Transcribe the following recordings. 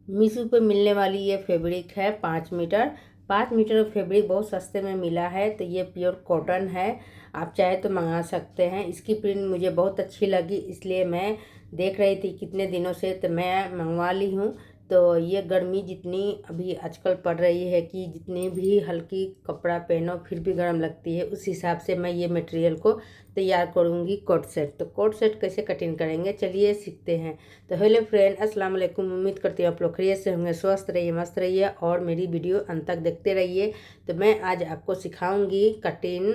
मीशो पे मिलने वाली ये फैब्रिक है 5 मीटर। 5 मीटर फैब्रिक बहुत सस्ते में मिला है, तो ये प्योर कॉटन है। आप चाहे तो मंगा सकते हैं। इसकी प्रिंट मुझे बहुत अच्छी लगी, इसलिए मैं देख रही थी कितने दिनों से, तो मैं मंगवा ली हूँ। तो ये गर्मी जितनी अभी आजकल पड़ रही है कि जितनी भी हल्की कपड़ा पहनो फिर भी गर्म लगती है, उस हिसाब से मैं ये मटेरियल को तैयार करूँगी कोट सेट। तो कोट सेट कैसे कटिंग करेंगे, चलिए सीखते हैं। तो हेलो फ्रेंड, अस्सलाम वालेकुम। उम्मीद करती हूँ आप लोग खैरियत से होंगे, स्वस्थ रहिए, मस्त रहिए और मेरी वीडियो अंत तक देखते रहिए। तो मैं आज आपको सिखाऊंगी कटिंग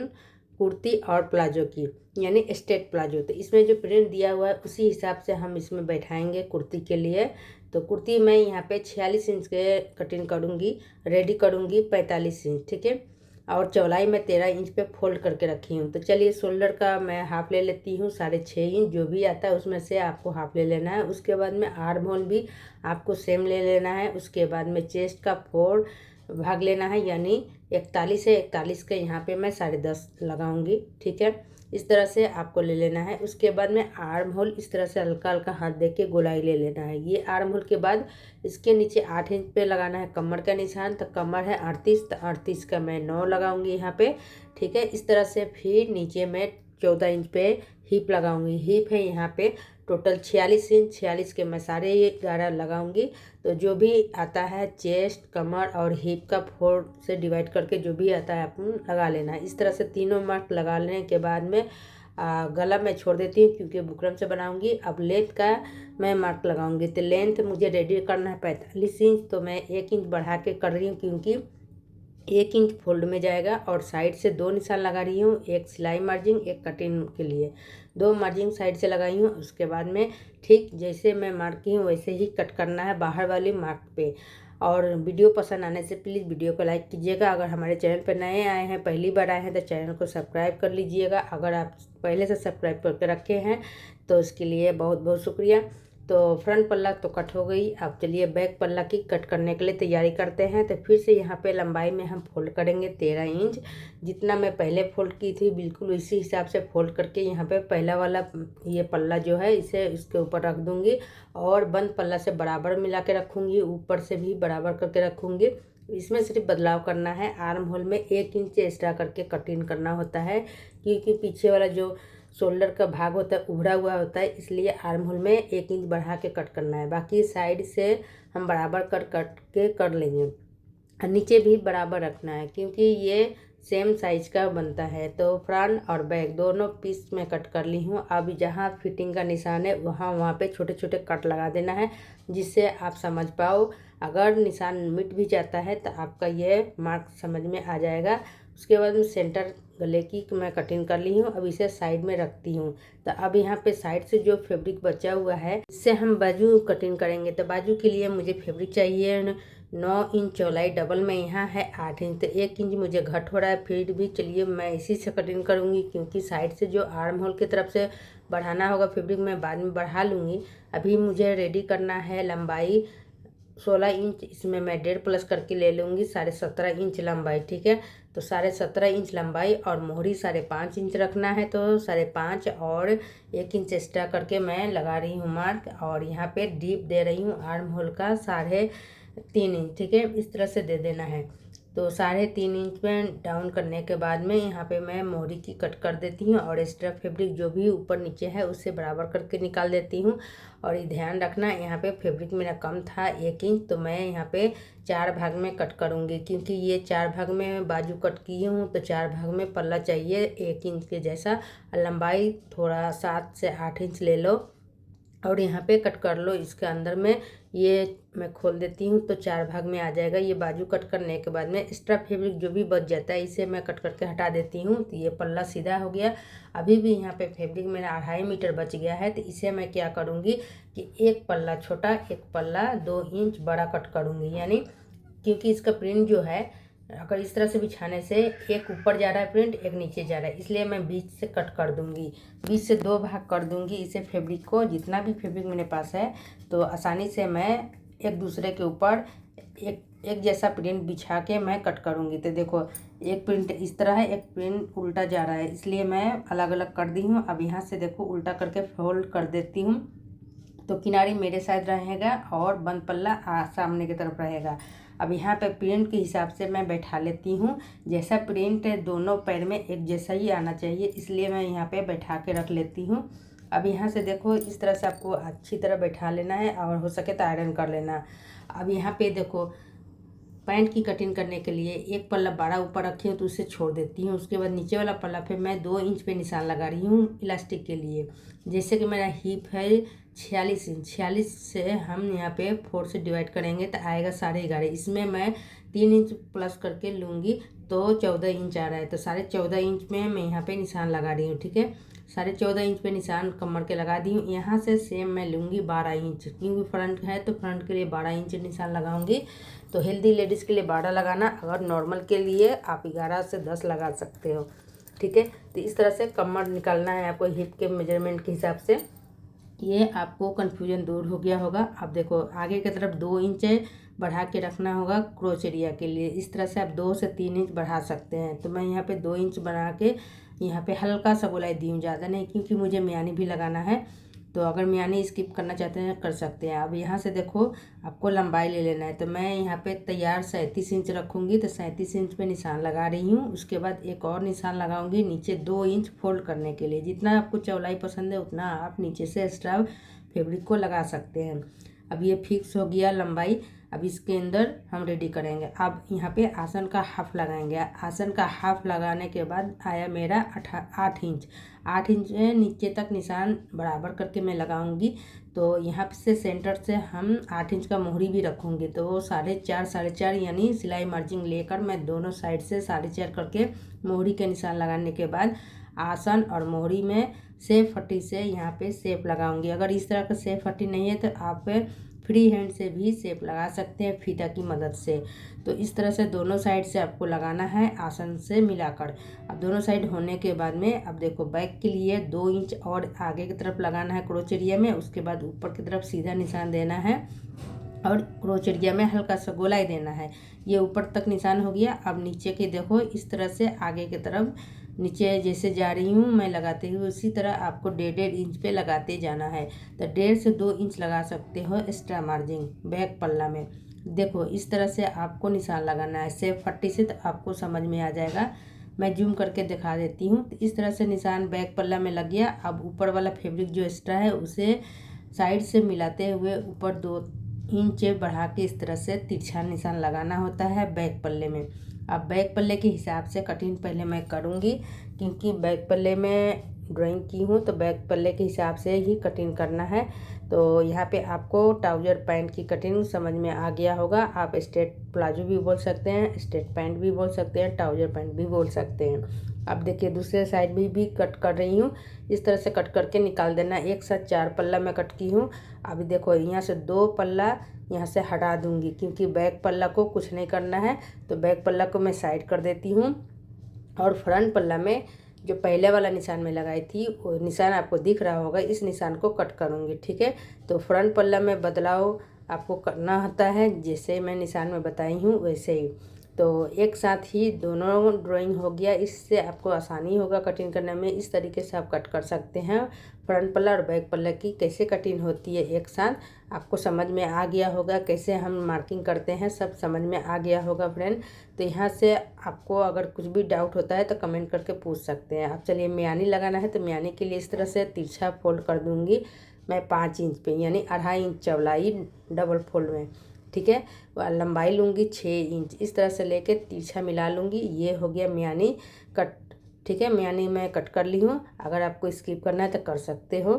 कुर्ती और प्लाजो की, यानी स्ट्रेट प्लाजो। तो इसमें जो प्रिंट दिया हुआ है उसी हिसाब से हम इसमें बैठाएंगे कुर्ती के लिए। तो कुर्ती मैं यहाँ पे 46 इंच के कटिंग करूँगी, रेडी करूँगी 45 इंच, ठीक है। और चौड़ाई मैं 13 इंच पे फोल्ड करके रखी हूँ। तो चलिए शोल्डर का मैं हाफ ले लेती हूँ, 6.5 इंच जो भी आता है उसमें से आपको हाफ ले लेना है। उसके बाद में आर्म होल भी आपको सेम ले लेना है। उसके बाद में चेस्ट का 4 भाग लेना है, यानी 41 है, 41 के यहाँ पे मैं 10.5 लगाऊंगी, ठीक है। इस तरह से आपको ले लेना है। उसके बाद में आर्म होल इस तरह से हल्का हल्का हाथ दे के गोलाई ले लेना है। ये आर्म होल के बाद इसके नीचे 8 इंच पे लगाना है कमर का निशान। तो कमर है 38, तो 38 का मैं 9 लगाऊंगी यहाँ पे, ठीक है। इस तरह से फिर नीचे मैं 14 इंच पे हिप लगाऊंगी। हिप है यहाँ पे टोटल 46 इंच, 46 के मैं 11.5 लगाऊंगी। तो जो भी आता है चेस्ट, कमर और हिप का 4 से डिवाइड करके जो भी आता है अपन लगा लेना है। इस तरह से तीनों मार्क लगा लेने के बाद में गला मैं छोड़ देती हूँ क्योंकि बुकरम से बनाऊंगी। अब लेंथ का मैं मार्क लगाऊंगी। तो लेंथ मुझे रेडी करना है 45 इंच, तो मैं 1 इंच बढ़ा के कर रही हूँ क्योंकि 1 इंच फोल्ड में जाएगा। और साइड से 2 निशान लगा रही हूँ, एक सिलाई मार्जिन, एक कटिंग के लिए 2 मार्जिन साइड से लगाई हूँ। उसके बाद में ठीक जैसे मैं मार्क की हूँ वैसे ही कट करना है बाहर वाली मार्क पे। और वीडियो पसंद आने से प्लीज़ वीडियो को लाइक कीजिएगा। अगर हमारे चैनल पर नए आए हैं, पहली बार आए हैं, तो चैनल को सब्सक्राइब कर लीजिएगा। अगर आप पहले से सब्सक्राइब करके रखे हैं तो उसके लिए बहुत बहुत शुक्रिया। तो फ्रंट पल्ला तो कट हो गई। अब चलिए बैक पल्ला की कट करने के लिए तैयारी करते हैं। तो फिर से यहाँ पे लंबाई में हम फोल्ड करेंगे 13 इंच। जितना मैं पहले फोल्ड की थी बिल्कुल इसी हिसाब से फोल्ड करके यहाँ पे पहला वाला ये पल्ला जो है इसे इसके ऊपर रख दूँगी और बंद पल्ला से बराबर मिला के रखूँगी, ऊपर से भी बराबर करके रखूँगी। इसमें सिर्फ बदलाव करना है, आर्म होल में 1 इंच एक्स्ट्रा करके कटिंग करना होता है क्योंकि पीछे वाला जो शोल्डर का भाग होता है उभरा हुआ होता है, इसलिए आर्म होल में 1 इंच बढ़ा के कट करना है। बाकी साइड से हम बराबर कट के कर लेंगे। नीचे भी बराबर रखना है क्योंकि ये सेम साइज का बनता है। तो फ्रंट और बैक दोनों पीस में कट कर ली हूँ। अब जहाँ फिटिंग का निशान है वहाँ पे छोटे छोटे कट लगा देना है जिससे आप समझ पाओ। अगर निशान मिट भी जाता है तो आपका ये मार्क समझ में आ जाएगा। उसके बाद में सेंटर गले की मैं कटिंग कर ली हूँ। अब इसे साइड में रखती हूँ। तो अब यहाँ पे साइड से जो फैब्रिक बचा हुआ है इससे हम बाजू कटिंग करेंगे। तो बाजू के लिए मुझे फैब्रिक चाहिए 9 इंच चौड़ाई, डबल में यहाँ है 8 इंच, तो 1 इंच मुझे घट हो रहा है। फिर भी चलिए मैं इसी से कटिंग करूँगी क्योंकि साइड से जो आर्म होल की तरफ से बढ़ाना होगा फैब्रिक मैं बाद में बढ़ा लूँगी। अभी मुझे रेडी करना है लंबाई 16 इंच। इसमें मैं 1.5 प्लस करके ले लूँगी 17.5 इंच लंबाई, ठीक है। तो 17.5 इंच लंबाई और मोहरी 5.5 इंच रखना है। तो 5.5 और 1 इंच एक्स्ट्रा करके मैं लगा रही हूँ मार्क। और यहाँ पे डीप दे रही हूँ आर्म होल का 3.5 इंच, ठीक है। इस तरह से दे देना है। तो 3.5 इंच में डाउन करने के बाद में यहाँ पे मैं मोहरी की कट कर देती हूँ और एक्स्ट्रा फैब्रिक जो भी ऊपर नीचे है उससे बराबर करके निकाल देती हूँ। और ये ध्यान रखना यहाँ पे फैब्रिक मेरा कम था 1 इंच, तो मैं यहाँ पे 4 भाग में कट करूँगी क्योंकि ये 4 भाग में बाजू कट की हूँ। तो 4 भाग में पल्ला चाहिए 1 इंच के जैसा। लंबाई थोड़ा 7 से 8 इंच ले लो और यहाँ पे कट कर लो। इसके अंदर में ये मैं खोल देती हूँ तो 4 भाग में आ जाएगा। ये बाजू कट करने के बाद में एक्स्ट्रा फैब्रिक जो भी बच जाता है इसे मैं कट करके हटा देती हूँ। तो ये पल्ला सीधा हो गया। अभी भी यहाँ पे फैब्रिक मेरा 2.5 मीटर बच गया है। तो इसे मैं क्या करूँगी कि एक पल्ला छोटा, एक पल्ला 2 इंच बड़ा कट करूँगी। यानी क्योंकि इसका प्रिंट जो है अगर इस तरह से बिछाने से एक ऊपर जा रहा है प्रिंट, एक नीचे जा रहा है, इसलिए मैं बीच से कट कर दूंगी। बीच से 2 भाग कर दूंगी इसे फैब्रिक को। जितना भी फैब्रिक मेरे पास है तो आसानी से मैं एक दूसरे के ऊपर एक जैसा प्रिंट बिछा के मैं कट करूंगी। तो देखो एक प्रिंट इस तरह है, एक प्रिंट उल्टा जा रहा है, इसलिए मैं अलग अलग कर दी हूँ। अब यहाँ से देखो उल्टा करके फोल्ड कर देती हूँ तो किनारे मेरे साइड रहेगा और बंद पल्ला सामने की तरफ रहेगा। अब यहाँ पे प्रिंट के हिसाब से मैं बैठा लेती हूँ। जैसा प्रिंट है दोनों पैर में एक जैसा ही आना चाहिए, इसलिए मैं यहाँ पे बैठा के रख लेती हूँ। अब यहाँ से देखो इस तरह से आपको अच्छी तरह बैठा लेना है और हो सके तो आयरन कर लेना। अब यहाँ पे देखो पैंट की कटिंग करने के लिए एक पल्ला बड़ा ऊपर रखी हूँ तो उसे छोड़ देती हूँ। उसके बाद नीचे वाला पल्ला फिर मैं 2 इंच पे निशान लगा रही हूँ इलास्टिक के लिए। जैसे कि मेरा हिप है 46 इंच, 46 से हम यहाँ पे 4 से डिवाइड करेंगे तो आएगा 11.5। इसमें मैं 3 इंच प्लस करके लूँगी तो 14 इंच आ रहा है। तो 14.5 इंच में मैं यहाँ पे निशान लगा रही हूँ। ठीक है, 14.5 इंच पे निशान कमर के लगा दी हूँ। यहाँ से सेम मैं लूँगी 12 इंच, क्योंकि फ्रंट है तो फ्रंट के लिए 12 इंच निशान लगाऊंगी। तो हेल्दी लेडीज़ के लिए 12 लगाना, अगर नॉर्मल के लिए आप 11 से 10 लगा सकते हो। ठीक है, तो इस तरह से कमर निकालना है आपको हिप के मेजरमेंट के हिसाब से। ये आपको कन्फ्यूजन दूर हो गया होगा। अब देखो आगे की तरफ 2 इंच बढ़ा के रखना होगा क्रोच एरिया के लिए। इस तरह से आप 2 से 3 इंच बढ़ा सकते हैं। तो मैं यहाँ पे 2 इंच बढ़ा के यहाँ पे हल्का सा गोलाई दी हूँ, ज़्यादा नहीं, क्योंकि मुझे मियानी भी लगाना है। तो अगर मियानी स्किप करना चाहते हैं कर सकते हैं। अब यहाँ से देखो आपको लंबाई ले लेना है। तो मैं यहाँ पे तैयार 37 इंच रखूँगी, तो 37 इंच पे निशान लगा रही हूँ। उसके बाद एक और निशान लगाऊंगी नीचे 2 इंच फोल्ड करने के लिए। जितना आपको चौड़ाई पसंद है उतना आप नीचे से एक्स्ट्रा फैब्रिक को लगा सकते हैं। अब ये फिक्स हो गया लंबाई। अब इसके अंदर हम रेडी करेंगे। अब यहाँ पे आसन का हाफ लगाएंगे। आसन का हाफ लगाने के बाद आया मेरा 8 इंच। 8 इंच नीचे तक निशान बराबर करके मैं लगाऊंगी। तो यहाँ से सेंटर से हम 8 इंच का मोहरी भी रखूँगी। तो वो 4.5 यानी सिलाई मार्जिन लेकर मैं दोनों साइड से 4.5 करके मोहरी के निशान लगाने के बाद आसन और मोहरी में सेफ पट्टी से यहाँ पे सेप लगाऊंगी। अगर इस तरह का सेफ पट्टी नहीं है तो आप फ्री हैंड से भी सेप लगा सकते हैं फीता की मदद से। तो इस तरह से दोनों साइड से आपको लगाना है आसन से मिलाकर। अब दोनों साइड होने के बाद में अब देखो बैक के लिए 2 इंच और आगे की तरफ लगाना है क्रोच एरिया में। उसके बाद ऊपर की तरफ सीधा निशान देना है और क्रोच एरिया में हल्का सा गोलाई देना है। ये ऊपर तक निशान हो गया। अब नीचे के देखो इस तरह से आगे की तरफ नीचे जैसे जा रही हूँ मैं लगाते हुए, उसी तरह आपको 1.5 इंच पे लगाते जाना है। तो 1.5 से 2 इंच लगा सकते हो एक्स्ट्रा मार्जिन बैक पल्ला में। देखो इस तरह से आपको निशान लगाना है सेफ पट्टी से, तो आपको समझ में आ जाएगा। मैं जूम करके दिखा देती हूँ। तो इस तरह से निशान बैक पल्ला में लग गया। अब ऊपर वाला फैब्रिक जो एक्स्ट्रा है उसे साइड से मिलाते हुए ऊपर 2 इंच बढ़ा के इस तरह से तिरछा निशान लगाना होता है बैक पल्ले में। अब बैक पल्ले के हिसाब से कटिंग पहले मैं करूँगी, क्योंकि बैक पल्ले में ड्राइंग की हूँ तो बैक पल्ले के हिसाब से ही कटिंग करना है। तो यहाँ पे आपको ट्राउज़र पैंट की कटिंग समझ में आ गया होगा। आप स्ट्रेट प्लाजो भी बोल सकते हैं, स्ट्रेट पैंट भी बोल सकते हैं, ट्राउज़र पैंट भी बोल सकते हैं। अब देखिए दूसरे साइड भी कट कर रही हूँ। इस तरह से कट करके निकाल देना। एक साथ 4 पल्ला मैं कट की हूँ। अभी देखो यहाँ से 2 पल्ला यहाँ से हटा दूँगी, क्योंकि बैक पल्ला को कुछ नहीं करना है। तो बैक पल्ला को मैं साइड कर देती हूँ और फ्रंट पल्ला में जो पहले वाला निशान में लगाई थी वो निशान आपको दिख रहा होगा, इस निशान को कट करूँगी। ठीक है, तो फ्रंट पल्ला में बदलाव आपको करना होता है जैसे मैं निशान में बताई हूँ वैसे ही। तो एक साथ ही दोनों ड्राइंग हो गया। इससे आपको आसानी होगा कटिंग करने में। इस तरीके से आप कट कर सकते हैं। फ्रंट पल्ला और बैक पल्ला की कैसे कटिंग होती है एक साथ आपको समझ में आ गया होगा। कैसे हम मार्किंग करते हैं सब समझ में आ गया होगा फ्रेंड। तो यहाँ से आपको अगर कुछ भी डाउट होता है तो कमेंट करके पूछ सकते हैं। अब चलिए मियानी लगाना है। तो मियानी के लिए इस तरह से तिरछा फोल्ड कर दूँगी मैं 5 इंच पे, यानी 2.5 इंच चौड़ाई डबल फोल्ड में। ठीक है, लंबाई लूँगी 6 इंच। इस तरह से लेके तिरछा मिला लूँगी। ये हो गया मियानी कट। ठीक है, मियानी मैं कट कर ली हूँ। अगर आपको स्किप करना है तो कर सकते हो।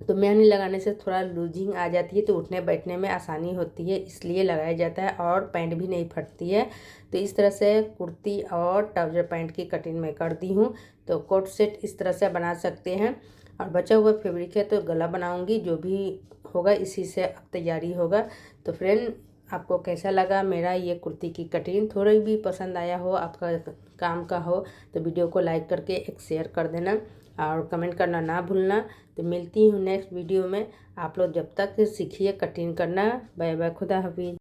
तो मियानी लगाने से थोड़ा लूजिंग आ जाती है तो उठने बैठने में आसानी होती है, इसलिए लगाया जाता है और पैंट भी नहीं फटती है। तो इस तरह से कुर्ती और ट्राउज़र पैंट की कटिंग मैं कर दी हूँ। तो कोट सेट इस तरह से बना सकते हैं। और बचा हुआ फैब्रिक है तो गला बनाऊंगी, जो भी होगा इसी से अब तैयारी होगा। तो फ्रेंड आपको कैसा लगा मेरा ये कुर्ती की कटिंग? थोड़ी भी पसंद आया हो, आपका काम का हो, तो वीडियो को लाइक करके एक शेयर कर देना और कमेंट करना ना भूलना। तो मिलती हूँ नेक्स्ट वीडियो में। आप लोग जब तक सीखिए कटिंग करना। बाय बाय, खुदा हाफिज़।